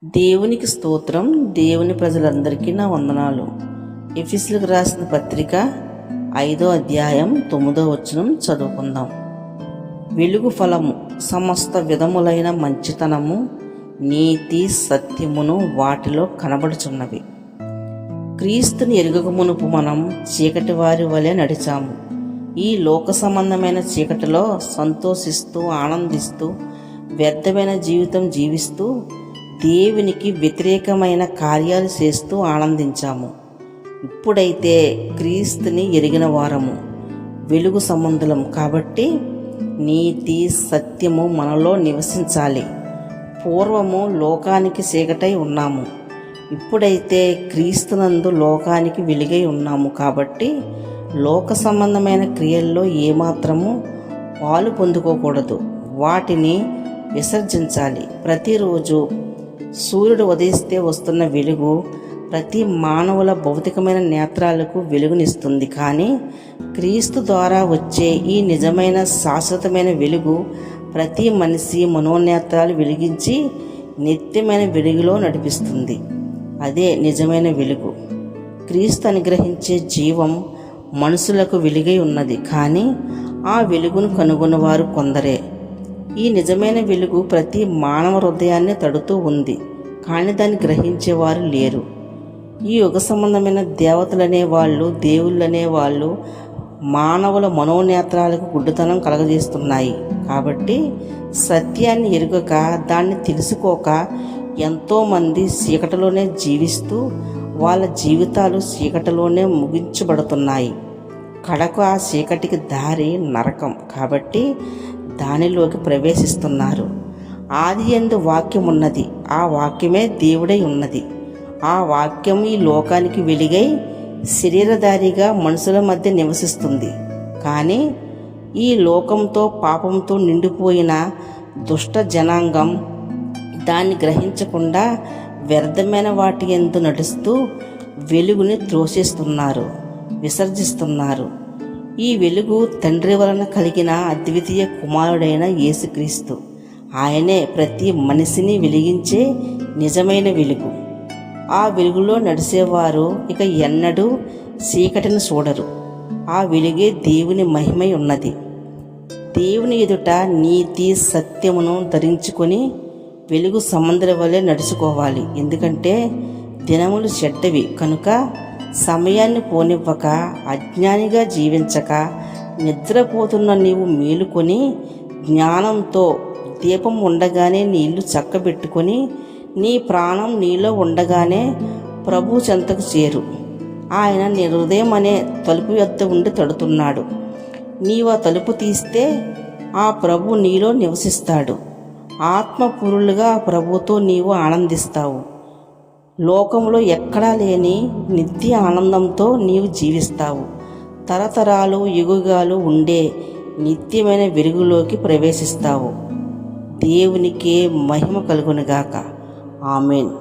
దేవునికి స్తోత్రం. దేవుని ప్రజలందరికీ నా వందనాలు. ఎఫెసీయులకు రాసిన పత్రిక 5వ అధ్యాయం 9వ వచనం చదువుకుందాం. వెలుగు ఫలము సమస్త విధములైన మంచితనము, నీతి, సత్యమును వాటిలో కనబడుచున్నవి. క్రీస్తుని ఎరుగక మునుపు మనం చీకటి వారి వలె నడిచాము. ఈ లోక సంబంధమైన చీకటిలో సంతోషిస్తూ, ఆనందిస్తూ, వ్యర్థమైన జీవితం జీవిస్తూ, దేవునికి వ్యతిరేకమైన కార్యాలు చేస్తూ ఆనందించాము. ఇప్పుడైతే క్రీస్తుని ఎరిగిన వారము, వెలుగు సంబంధులం కాబట్టి నీతి, సత్యము మనలో నివసించాలి. పూర్వము లోకానికి చీకటై ఉన్నాము, ఇప్పుడైతే క్రీస్తునందు లోకానికి వెలుగై ఉన్నాము కాబట్టి లోక సంబంధమైన క్రియల్లో ఏమాత్రము పాలు పొందుకోకూడదు, వాటిని విసర్జించాలి. ప్రతిరోజు సూర్యుడు ఉదయిస్తే వస్తున్న వెలుగు ప్రతి మానవుల భౌతికమైన నేత్రాలకు వెలుగునిస్తుంది. కానీ క్రీస్తు ద్వారా వచ్చే ఈ నిజమైన శాశ్వతమైన వెలుగు ప్రతి మనిషి మనోనేత్రాలు వెలిగించి నిత్యమైన వెలుగులో నడిపిస్తుంది. అదే నిజమైన వెలుగు. క్రీస్తు అనుగ్రహించే జీవం మనుషులకు వెలుగై ఉన్నది, కానీ ఆ వెలుగును కనుగొన్నవారు కొందరే. ఈ నిజమైన వెలుగు ప్రతి మానవ హృదయాన్ని తడుతూ ఉంది, కానీ దాన్ని గ్రహించేవారు లేరు. ఈ యుగ సంబంధమైన దేవతలనే వాళ్ళు, దేవుళ్ళనే వాళ్ళు మానవుల మనోనేత్రాలకు గుడ్డితనం కలగజేస్తున్నాయి. కాబట్టి సత్యాన్ని ఎరుగక, దాన్ని తెలుసుకోక ఎంతోమంది చీకటిలోనే జీవిస్తూ వాళ్ళ జీవితాలు చీకటిలోనే ముగించబడుతున్నాయి. కడకు ఆ చీకటికి దారి నరకం కాబట్టి దానిలోకి ప్రవేశిస్తున్నారు. ఆదియందు వాక్యం ఉన్నది, ఆ వాక్యమే దేవుడై ఉన్నది. ఆ వాక్యం ఈ లోకానికి వెలుగై శరీరధారిగా మనుషుల మధ్య నివసిస్తుంది. కానీ ఈ లోకంతో పాపంతో నిండిపోయిన దుష్ట జనాంగం దాన్ని గ్రహించకుండా వ్యర్థమైన వాటి యందు నడుస్తూ వెలుగుని త్రోసిస్తున్నారు, విసర్జిస్తున్నారు. ఈ వెలుగు తండ్రి వలన కలిగిన అద్వితీయ కుమారుడైన యేసుక్రీస్తు. ఆయనే ప్రతి మనిషిని వెలిగించే నిజమైన వెలుగు. ఆ వెలుగులో నడిచేవారు ఇక ఎన్నడూ చీకటిని చూడరు. ఆ వెలుగే దేవుని మహిమై ఉన్నది. దేవుని ఎదుట నీతి, సత్యమును ధరించుకొని వెలుగు సంబంధుల వలె నడుచుకోవాలి. ఎందుకంటే దినములు చెడ్డవి కనుక సమయాన్ని పోనివ్వక, అజ్ఞానిగా జీవించక, నిద్రపోతున్న నీవు మేలుకొని జ్ఞానంతో దీపం ఉండగానే నీ ఇల్లు చక్కబెట్టుకొని నీ ప్రాణం నీలో ఉండగానే ప్రభు చెంతకు చేరు. ఆయన నీ హృదయం అనే తలుపు వద్ద ఉండి తడుతున్నాడు. నీవు ఆ తలుపు తీస్తే ఆ ప్రభు నీలో నివసిస్తాడు. ఆత్మపూరులుగా ఆ ప్రభుతో నీవు ఆనందిస్తావు. లోకంలో ఎక్కడా లేని నిత్య ఆనందంతో నీవు జీవిస్తావు. తరతరాలు యుగాలు ఉండే నిత్యమైన వెలుగులోకి ప్రవేశిస్తావు. దేవునికే మహిమ కలుగునుగాక. ఆమేన్.